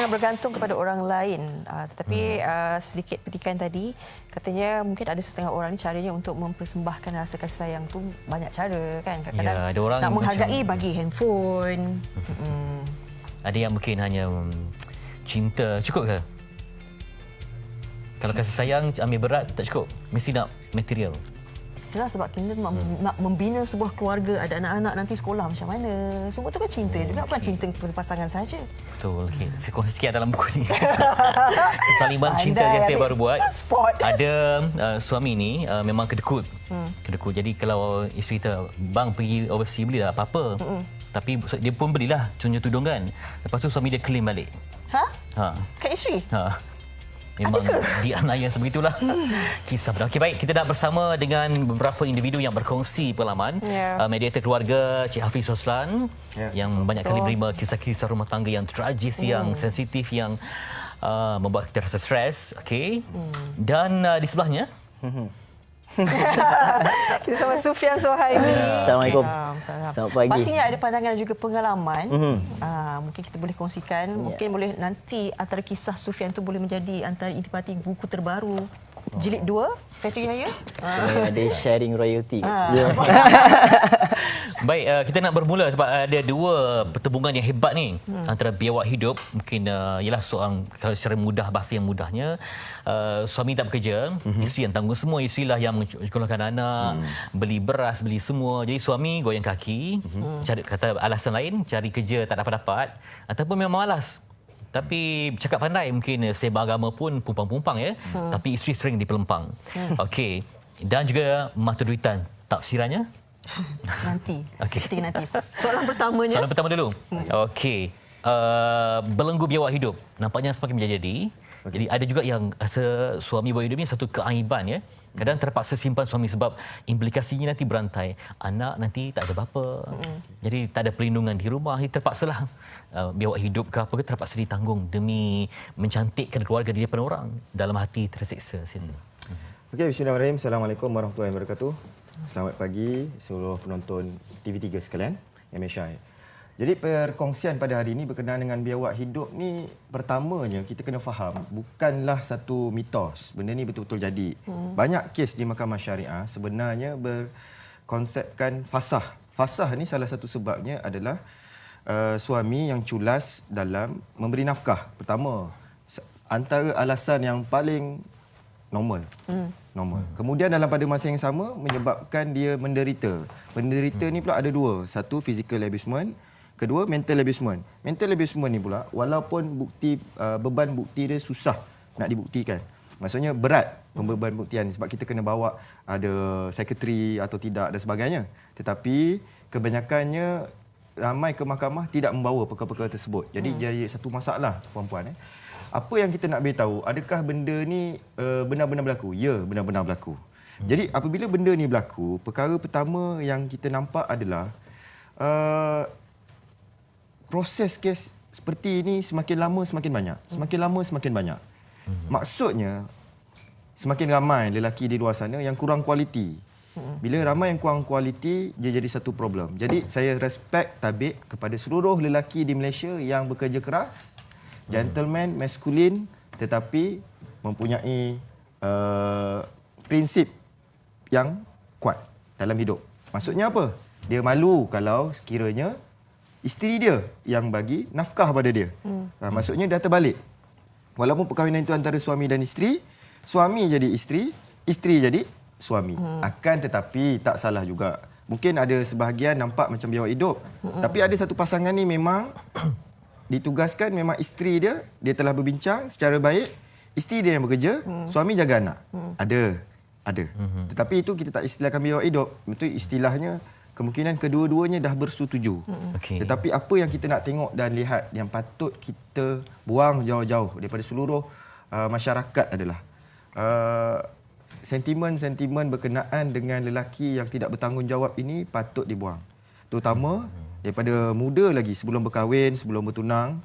jangan bergantung kepada orang lain. Tetapi sedikit petikan tadi, katanya mungkin ada setengah orang ni caranya untuk mempersembahkan rasa kasih sayang tu banyak cara kan. Kadang-kadang ada orang nak menghargai bagi handphone. Ada yang mungkin hanya cinta, cukup ke? Kalau kasih sayang ambil berat tak cukup, mesti nak material. Mestilah sebab kita nak membina sebuah keluarga, ada anak-anak nanti sekolah macam mana. Semua tu kan cinta juga, bukan cinta kepada pasangan saja. Betul. Okay. Saya kongsi sikit dalam buku ni. Saliman cinta yang saya baru buat. Ada suami ni memang kedekut. Kedekut. Jadi kalau isteri kata, bang pergi overseas belilah apa-apa. Tapi dia pun belilah contoh tudung kan. Lepas tu suami dia claim balik. Ha? Kat isteri? Ha. Memang dianiaya sebegitulah kisah. Okey, baik, kita dah bersama dengan beberapa individu yang berkongsi pengalaman. Mediator keluarga Cik Hafiz Roslan yang banyak kali menerima kisah-kisah rumah tangga yang tragis, yang sensitif, yang membuat kita rasa stres. Okey. Dan di sebelahnya kita sama Sufian Suhaimi. Assalamualaikum. Selamat pagi. Pastinya ada pandangan dan juga pengalaman. Mungkin kita boleh kongsikan. Mungkin boleh nanti antara kisah Sufian tu boleh menjadi antara intipati buku terbaru. Jilid 2, Fatu Yahya. Ada sharing royalty. Baik, kita nak bermula sebab ada dua pertembungan yang hebat ni antara biawak hidup. Mungkin ialah seorang, kalau secara mudah, bahasa yang mudahnya, suami tak bekerja, isteri yang tanggung semua. Isteri lah yang menyekolahkan anak, beli beras, beli semua. Jadi suami goyang kaki, cari, kata alasan lain, cari kerja tak dapat-dapat, ataupun memang malas. Tapi cakap pandai, mungkin sembang agama pun pumpang-pumpang ya. Tapi isteri sering dipelempang. Okey. Dan juga mata duitan. Tafsirannya? Nanti. Okey. Kita nanti. Soalan pertamanya. Soalan pertama dulu. Okey. Belenggu biawak hidup. Nampaknya semakin menjadi. Jadi ada juga yang rasa suami biawak hidup ni satu keaiban ya. Kadang terpaksa simpan suami sebab implikasinya nanti berantai. Anak nanti tak ada bapa. Jadi tak ada perlindungan di rumah. Terpaksalah biawak hidup ke apa ke terpaksa ditanggung demi mencantikkan keluarga di depan orang. Dalam hati tersiksa. Okey, bismillahirrahmanirrahim. Assalamualaikum warahmatullahi wabarakatuh. Selamat pagi seluruh penonton TV3 sekalian, MSI. Jadi perkongsian pada hari ini berkenaan dengan biawak hidup ni, pertamanya kita kena faham bukanlah satu mitos. Benda ni betul-betul jadi. Banyak kes di mahkamah syariah sebenarnya berkonsepkan fasah. Fasah ni salah satu sebabnya adalah suami yang culas dalam memberi nafkah. Pertama, antara alasan yang paling normal. Kemudian dalam pada masa yang sama menyebabkan dia menderita. Menderita ni pula ada dua. Satu, physical abusement. Kedua, mental abusement. Mental abusement ni pula walaupun beban bukti dia susah nak dibuktikan. Maksudnya berat pembeban buktian sebab kita kena bawa ada sekretari atau tidak dan sebagainya. Tetapi kebanyakannya ramai ke mahkamah tidak membawa perkara-perkara tersebut. Jadi jadi satu masalah puan-puan. Apa yang kita nak beritahu, adakah benda ni benar-benar berlaku? Ya, benar-benar berlaku. Jadi apabila benda ni berlaku, perkara pertama yang kita nampak adalah proses kes seperti ini semakin lama semakin banyak. Semakin lama semakin banyak. Maksudnya semakin ramai lelaki di luar sana yang kurang kualiti. Bila ramai yang kurang kualiti, dia jadi satu problem. Jadi saya respect tabik kepada seluruh lelaki di Malaysia yang bekerja keras, gentleman, maskulin, tetapi mempunyai prinsip yang kuat dalam hidup. Maksudnya apa? Dia malu kalau sekiranya isteri dia yang bagi nafkah pada dia. Maksudnya dah terbalik. Walaupun perkahwinan itu antara suami dan isteri, suami jadi isteri, isteri jadi suami. Akan tetapi tak salah juga. Mungkin ada sebahagian nampak macam biawak hidup. Tapi ada satu pasangan ni memang ditugaskan, memang isteri dia telah berbincang secara baik, isteri dia yang bekerja, suami jaga anak. Ada. Tetapi itu kita tak istilahkan biawak hidup. Itu istilahnya kemungkinan kedua-duanya dah bersetuju. Tetapi apa yang kita nak tengok dan lihat yang patut kita buang jauh-jauh daripada seluruh masyarakat adalah sentimen-sentimen berkenaan dengan lelaki yang tidak bertanggungjawab ini patut dibuang. Terutama daripada muda lagi, sebelum berkahwin, sebelum bertunang,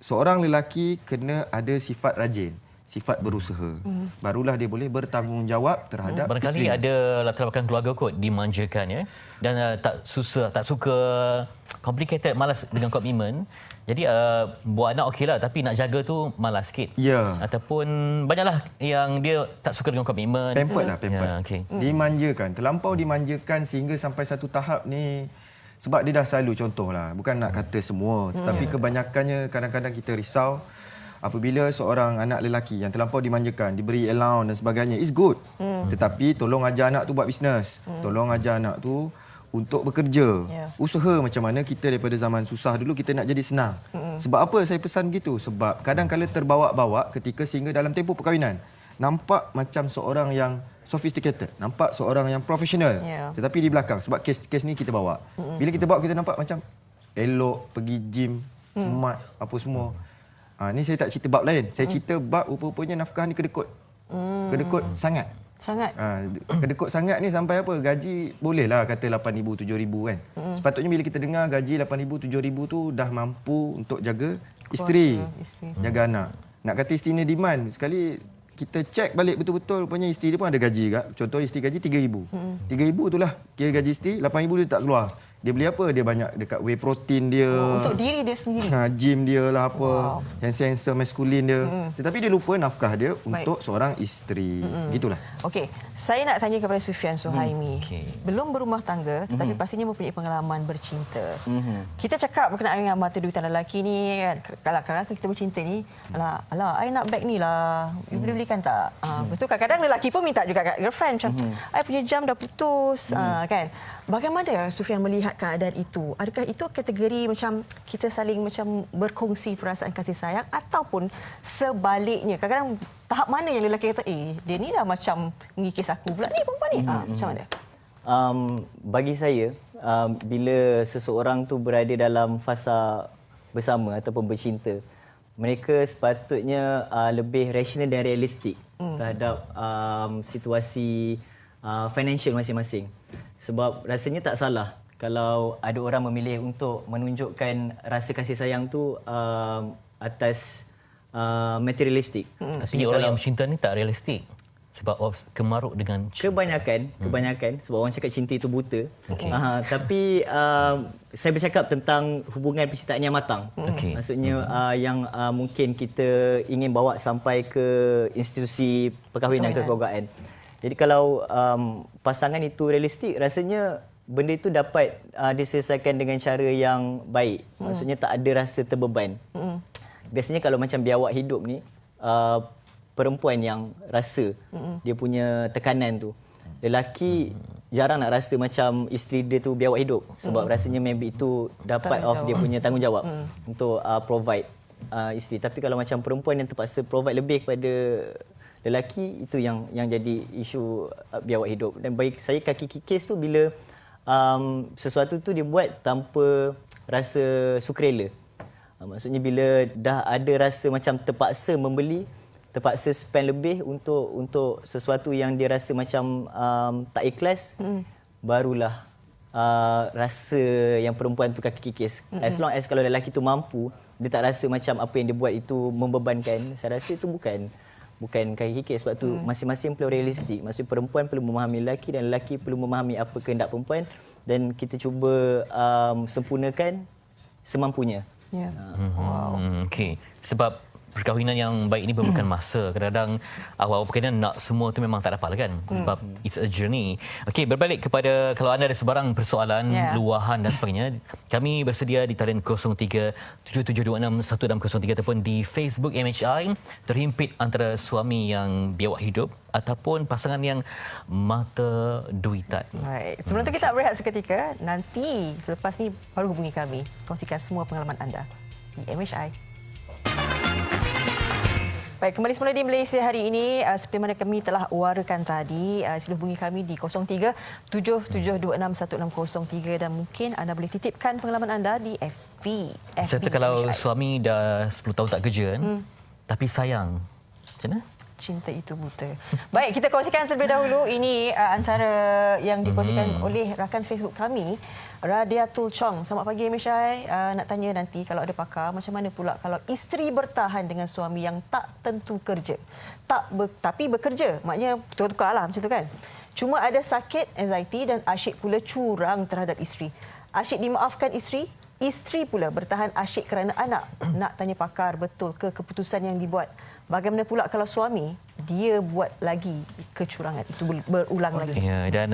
seorang lelaki kena ada sifat rajin, sifat berusaha. Barulah dia boleh bertanggungjawab terhadap barangkali isteri. Ada latar belakang keluarga kot dimanjakan ya. Dan tak suka complicated, malas dengan komitmen. Jadi buat anak okeylah, tapi nak jaga tu malas sikit. Ya. Ataupun banyaklah yang dia tak suka dengan komitmen. Pampered lah, pampered. Ya, okey. Dimanjakan, terlampau dimanjakan sehingga sampai satu tahap ni, sebab dia dah selalu, contohlah, bukan nak kata semua, tetapi kebanyakannya kadang-kadang kita risau apabila seorang anak lelaki yang terlampau dimanjakan, diberi allowance dan sebagainya, is good. Tetapi tolong ajar anak tu buat bisnes. Tolong ajar anak tu untuk bekerja. Usaha macam mana kita daripada zaman susah dulu kita nak jadi senang. Sebab apa saya pesan begitu? Sebab kadang-kadang terbawa-bawa ketika sehingga dalam tempoh perkahwinan nampak macam seorang yang sophisticated, nampak seorang yang profesional. Tetapi di belakang, sebab kes ni kita bawa. Bila kita bawa, kita nampak macam elok, pergi gym, smart, apa semua. Ni saya tak cerita bab lain. Saya cerita bab rupa-rupanya nafkah ni kedekut. Kedekut sangat. Kedekut sangat ni sampai apa? Gaji bolehlah kata 8,000, 7,000 kan. Sepatutnya bila kita dengar gaji 8,000, 7,000 tu dah mampu untuk jaga isteri, jaga anak. Nak kata isteri ni demand, sekali kita cek balik betul-betul punya isteri dia pun ada gaji juga. Contoh isteri gaji 3,000. 3,000 tu lah kira gaji isteri, 8,000 dia tak keluar. Dia beli apa? Dia banyak dekat whey protein dia. Untuk diri dia sendiri. Gym dia lah apa. Sensor maskulin dia. Tetapi dia lupa nafkah dia untuk seorang isteri. Gitulah. Okey, saya nak tanya kepada Sufian Suhaimi. Belum berumah tangga tetapi pastinya mempunyai pengalaman bercinta. Kita cakap berkenaan dengan mata duitan lelaki ni kan. Kalau kita bercinta ni, alah, I nak beg ni lah. You boleh belikan tak? Betul, kadang-kadang lelaki pun minta juga kat girlfriend macam, I punya jam dah putus, kan. Bagaimana Sufian melihat keadaan itu? Adakah itu kategori macam kita saling macam berkongsi perasaan kasih sayang ataupun sebaliknya? Kadang-kadang tahap mana yang lelaki kata, dia ni dah macam mengikis aku pula ni perempuan ni. Macam mana? Bagi saya, bila seseorang tu berada dalam fasa bersama ataupun bercinta, mereka sepatutnya lebih rasional dan realistik terhadap situasi financial masing-masing. Sebab rasanya tak salah kalau ada orang memilih untuk menunjukkan rasa kasih sayang tu atas materialistik. Maksudnya orang yang bercinta ni tak realistik. Sebab kemaruk dengan cinta. Kebanyakan sebab orang cakap cinta itu buta. Tapi saya bercakap tentang hubungan percintaan yang matang. Maksudnya yang mungkin kita ingin bawa sampai ke institusi perkahwinan kekeluargaan. Jadi kalau pasangan itu realistik, rasanya benda itu dapat diselesaikan dengan cara yang baik. Maksudnya tak ada rasa terbeban. Biasanya kalau macam biawak hidup ni, perempuan yang rasa dia punya tekanan tu. Lelaki jarang nak rasa macam isteri dia tu biawak hidup. Sebab rasanya maybe itu dapat of dia punya tanggungjawab untuk provide isteri. Tapi kalau macam perempuan yang terpaksa provide lebih kepada lelaki, itu yang jadi isu biawak hidup. Dan bagi saya kaki kikis tu bila sesuatu tu dia buat tanpa rasa sukarela. Maksudnya bila dah ada rasa macam terpaksa membeli, terpaksa spend lebih untuk sesuatu yang dia rasa macam tak ikhlas, barulah rasa yang perempuan tu kaki kikis. As long as kalau lelaki tu mampu, dia tak rasa macam apa yang dia buat itu membebankan, saya rasa itu bukan kaki kikis. Sebab tu masing-masing perlu realistik. Maksudnya perempuan perlu memahami lelaki dan lelaki perlu memahami apa kehendak perempuan, dan kita cuba sempurnakan semampunya. Okey. Sebab perkahwinan yang baik ini memerlukan masa. Kadang-kadang awal perkahwinan nak semua tu memang tak dapat kan. Sebab it's a journey. Okey, berbalik kepada kalau anda ada sebarang persoalan, luahan dan sebagainya, kami bersedia di talian 0377261603 ataupun di Facebook MHI. Terhimpit antara suami yang biawak hidup ataupun pasangan yang mata duitan. Baik. Sebelum tu kita berehat seketika. Nanti selepas ni baru hubungi kami. Kongsikan semua pengalaman anda di MHI. Baik, kembali semula di Malaysia hari ini. Seperti mana kami telah warakan tadi, sila hubungi kami di 0377261603 dan mungkin anda boleh titipkan pengalaman anda di FB. Serta kalau suami dah 10 tahun tak kerja, tapi sayang, macam mana? Cinta itu buta. Baik, kita kongsikan terlebih dahulu. Ini antara yang dikongsikan oleh rakan Facebook kami, Radiatul Chong. Selamat pagi MHI. Nak tanya nanti kalau ada pakar, macam mana pula kalau isteri bertahan dengan suami yang tak tentu kerja. Tapi bekerja. Maknanya tukar-tukar lah macam tu kan. Cuma ada sakit, anxiety dan asyik pula curang terhadap isteri. Asyik dimaafkan isteri isteri pula bertahan asyik kerana anak. Nak tanya pakar, betul ke keputusan yang dibuat? Bagaimana pula kalau suami dia buat lagi kecurangan itu berulang lagi? Ya, dan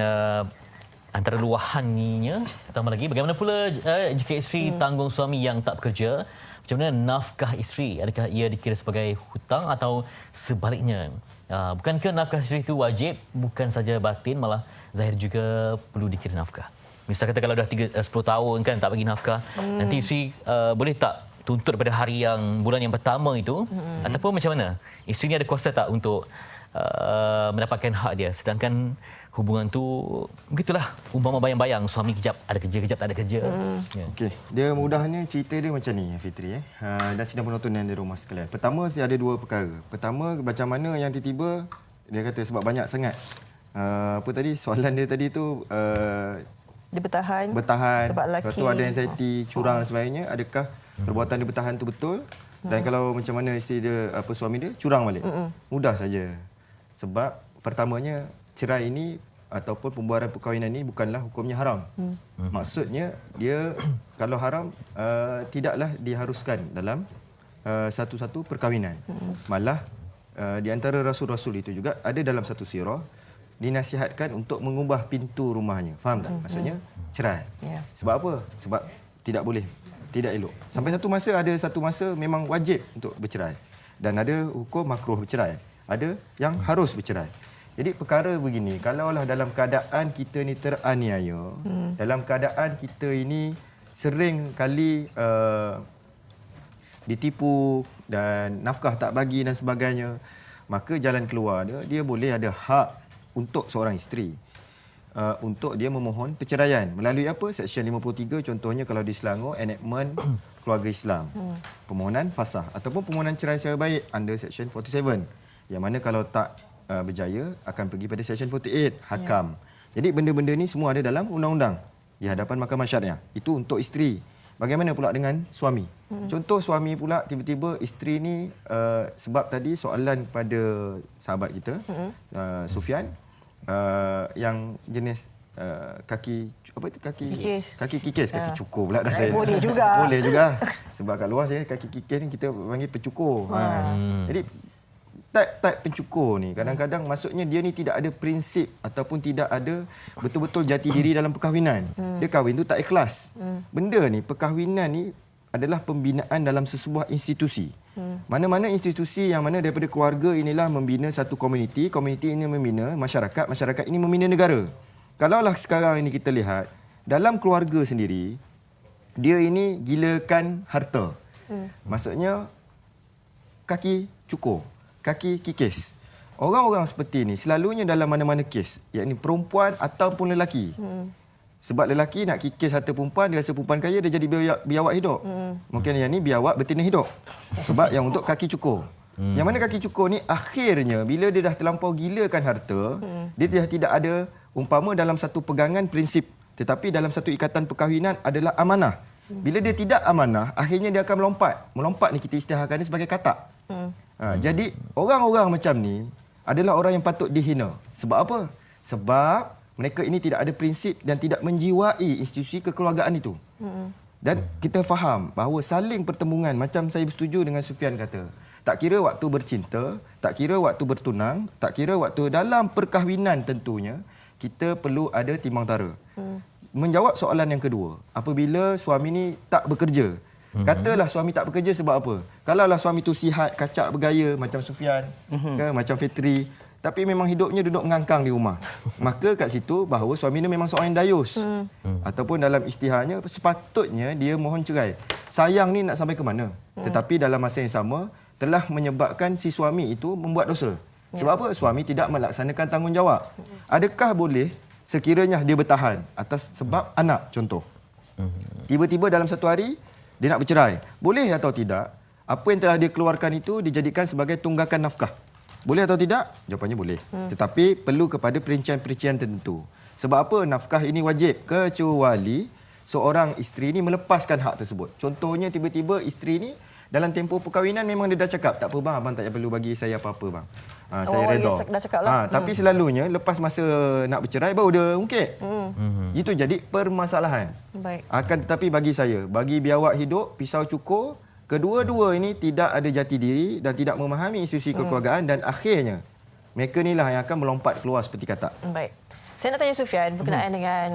antara luahannya tambah lagi, bagaimana pula jika isteri tanggung suami yang tak bekerja? Macam mana nafkah isteri? Adakah ia dikira sebagai hutang atau sebaliknya? Bukankah nafkah isteri itu wajib, bukan saja batin, malah zahir juga perlu dikira nafkah? Misal kata kalau dah 10 tahun kan tak bagi nafkah, nanti isteri boleh tak tuntut pada hari yang bulan yang pertama itu, ataupun macam mana? Isteri ni ada kuasa tak untuk mendapatkan hak dia, sedangkan hubungan tu begitulah, umpama bayang-bayang, suami kejap ada kerja, kejap tak ada kerja. Ya. Okey, dia mudahnya cerita dia macam ni Fitri dan sidang penonton yang di rumah sekalian. Pertama, saya ada dua perkara. Pertama, macam mana yang tiba-tiba dia kata sebab banyak sangat apa tadi soalan dia tadi tu Dia bertahan sebab lelaki. Lepas tu ada anxiety, curang dan sebagainya. Adakah perbuatan dia bertahan tu betul? Dan kalau macam mana isteri dia, suami dia curang balik? Mudah saja. Sebab pertamanya, cerai ini ataupun pembuaran perkahwinan ini bukanlah hukumnya haram. Maksudnya dia kalau haram tidaklah diharuskan dalam satu-satu perkahwinan. Malah di antara rasul-rasul itu juga ada dalam satu sirah dinasihatkan untuk mengubah pintu rumahnya. Faham tak? Maksudnya cerai. Yeah. Sebab apa? Sebab tidak boleh, tidak elok. Sampai ada satu masa memang wajib untuk bercerai. Dan ada hukum makruh bercerai. Ada yang harus bercerai. Jadi perkara begini, kalaulah dalam keadaan kita ni teraniaya, dalam keadaan kita ini sering kali ditipu dan nafkah tak bagi dan sebagainya, maka jalan keluar dia boleh ada hak untuk seorang isteri untuk dia memohon perceraian melalui apa? Seksyen 53, contohnya kalau di Selangor, enactment keluarga Islam, permohonan fasah ataupun permohonan cerai secara baik under seksyen 47, yang mana kalau tak berjaya akan pergi pada seksyen 48 hakam. Jadi benda-benda ni semua ada dalam undang-undang di hadapan mahkamah syariah. Itu untuk isteri. Bagaimana pula dengan suami? Contoh suami pula tiba-tiba isteri ni sebab tadi soalan pada sahabat kita Sufian yang jenis kaki apa itu kaki kikis kaki cukur pula dah saya. Boleh juga. Boleh juga. Sebab kat luar saya kaki kikis ni kita panggil pencukur. Jadi type pencukur ni kadang-kadang maksudnya dia ni tidak ada prinsip ataupun tidak ada betul-betul jati diri dalam perkahwinan. Dia kahwin tu tak ikhlas. Benda ni, perkahwinan ni adalah pembinaan dalam sesebuah institusi. Mana-mana institusi yang mana daripada keluarga inilah membina satu komuniti, komuniti ini membina masyarakat, masyarakat ini membina negara. Kalaulah sekarang ini kita lihat dalam keluarga sendiri, dia ini gilakan harta. Maksudnya kaki cukur, kaki kikis. Orang-orang seperti ini selalunya dalam mana-mana kes, yakni perempuan ataupun lelaki. Sebab lelaki nak kikis harta perempuan, dia rasa perempuan kaya, dia jadi biawak hidup. Mungkin yang ni biawak betina hidup. Sebab yang untuk kaki cukur. Yang mana kaki cukur ni akhirnya bila dia dah terlampau gilakan harta, dia dah tidak ada umpama dalam satu pegangan prinsip, tetapi dalam satu ikatan perkahwinan adalah amanah. Bila dia tidak amanah, akhirnya dia akan melompat. Melompat ni kita istiharkan sebagai katak. Jadi orang-orang macam ni adalah orang yang patut dihina. Sebab apa? Sebab mereka ini tidak ada prinsip dan tidak menjiwai institusi kekeluargaan itu. Dan kita faham bahawa saling pertembungan, macam saya bersetuju dengan Sufian kata, tak kira waktu bercinta, tak kira waktu bertunang, tak kira waktu dalam perkahwinan tentunya, kita perlu ada timbang tara. Menjawab soalan yang kedua, apabila suami ni tak bekerja, katalah suami tak bekerja sebab apa? Kalaulah suami tu sihat, kacak bergaya macam Sufian, ke, macam Fitri, tapi memang hidupnya duduk mengangkang di rumah, maka kat situ bahawa suami ni memang seorang yang dayus. Ataupun dalam istiharnya, sepatutnya dia mohon cerai. Sayang ni nak sampai ke mana? Tetapi dalam masa yang sama, telah menyebabkan si suami itu membuat dosa. Sebab apa? Suami tidak melaksanakan tanggungjawab. Adakah boleh sekiranya dia bertahan atas sebab anak, contoh. Tiba-tiba dalam satu hari, dia nak bercerai. Boleh atau tidak, apa yang telah dia keluarkan itu dijadikan sebagai tunggakan nafkah. Boleh atau tidak? Jawapannya boleh. Tetapi perlu kepada perincian-perincian tertentu. Sebab apa nafkah ini wajib? Kecuali seorang isteri ini melepaskan hak tersebut. Contohnya tiba-tiba isteri ini dalam tempoh perkahwinan memang dia dah cakap, tak apa bang, abang tak perlu bagi saya apa-apa bang. Saya redha. Dah cakap lah. Tapi selalunya lepas masa nak bercerai baru dia ungkit. Itu jadi permasalahan. Baik. Akan tetapi bagi saya, bagi biawak hidup, pisau cukur, kedua-dua ini tidak ada jati diri dan tidak memahami isu-isu kekeluargaan dan akhirnya mereka inilah yang akan melompat keluar seperti katak. Baik. Saya nak tanya Sufian berkenaan dengan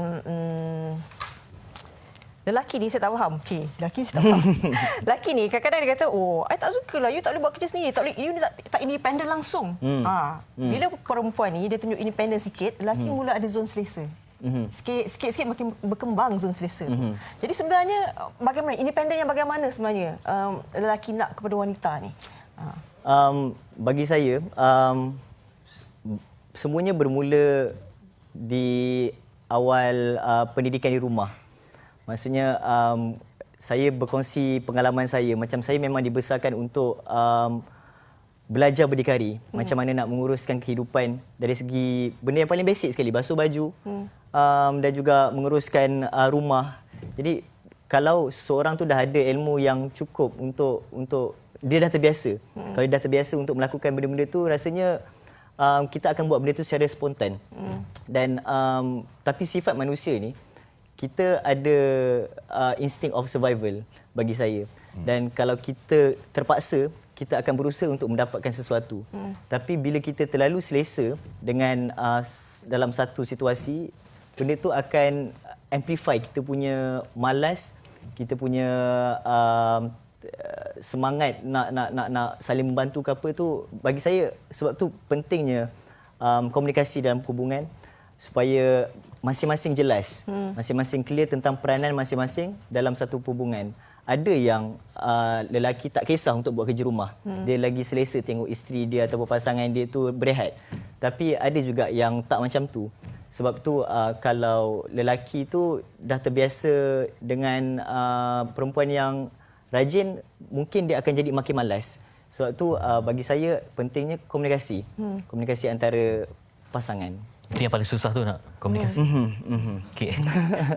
lelaki ni saya tak faham. Lelaki ni saya tak faham. Lelaki ni kadang-kadang dia kata, oh, I tak suka lah. You tak boleh buat kerja sendiri. You tak independen langsung. Bila perempuan ni dia tunjuk independen sikit, lelaki mula ada zon selesa. Sikit-sikit makin berkembang zon selesa tu. Jadi sebenarnya bagaimana, independen yang bagaimana sebenarnya lelaki nak kepada wanita ni? Bagi saya, semuanya bermula di awal pendidikan di rumah. Maksudnya saya berkongsi pengalaman saya. Macam saya memang dibesarkan untuk belajar berdikari. Macam mana nak menguruskan kehidupan dari segi benda yang paling basic sekali. Basuh baju dan juga menguruskan rumah. Jadi kalau seorang tu dah ada ilmu yang cukup untuk dia dah terbiasa. Kalau dia dah terbiasa untuk melakukan benda-benda tu, rasanya kita akan buat benda tu secara spontan. Dan tapi sifat manusia ni, kita ada insting of survival bagi saya. Dan kalau kita terpaksa, kita akan berusaha untuk mendapatkan sesuatu. Tapi bila kita terlalu selesa dengan dalam satu situasi, benda tu akan amplify kita punya malas, kita punya semangat nak saling membantu ke apa tu. Bagi saya, sebab tu pentingnya komunikasi dalam hubungan, supaya masing-masing jelas, masing-masing clear tentang peranan masing-masing dalam satu hubungan. Ada yang lelaki tak kisah untuk buat kerja rumah. Dia lagi selesa tengok isteri dia ataupun pasangan dia tu berehat. Tapi ada juga yang tak macam tu. Sebab tu kalau lelaki tu dah terbiasa dengan perempuan yang rajin, mungkin dia akan jadi makin malas. Sebab tu bagi saya pentingnya komunikasi. Komunikasi antara pasangan. Itu yang paling susah tu, nak komunikasi. Okay.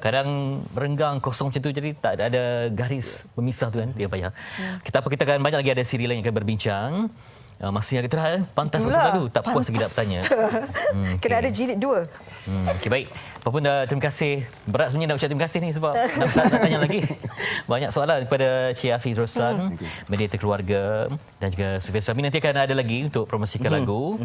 Kadang renggang kosong macam tu, jadi tak ada garis pemisah tu kan, dia payah. Kita akan banyak lagi ada siri lain yang akan berbincang. Masih yang kita pantas waktu lalu, tak puas lagi nak bertanya. Kena ada jilid 2. Okey, baik. Apapun terima kasih. Berat sebenarnya nak ucap terima kasih ni sebab nak tanya lagi. Banyak soalan kepada Cik Hafiz Roslan, mediator keluarga, dan juga Sufian Suhaimi. Nanti akan ada lagi untuk promosikan lagu.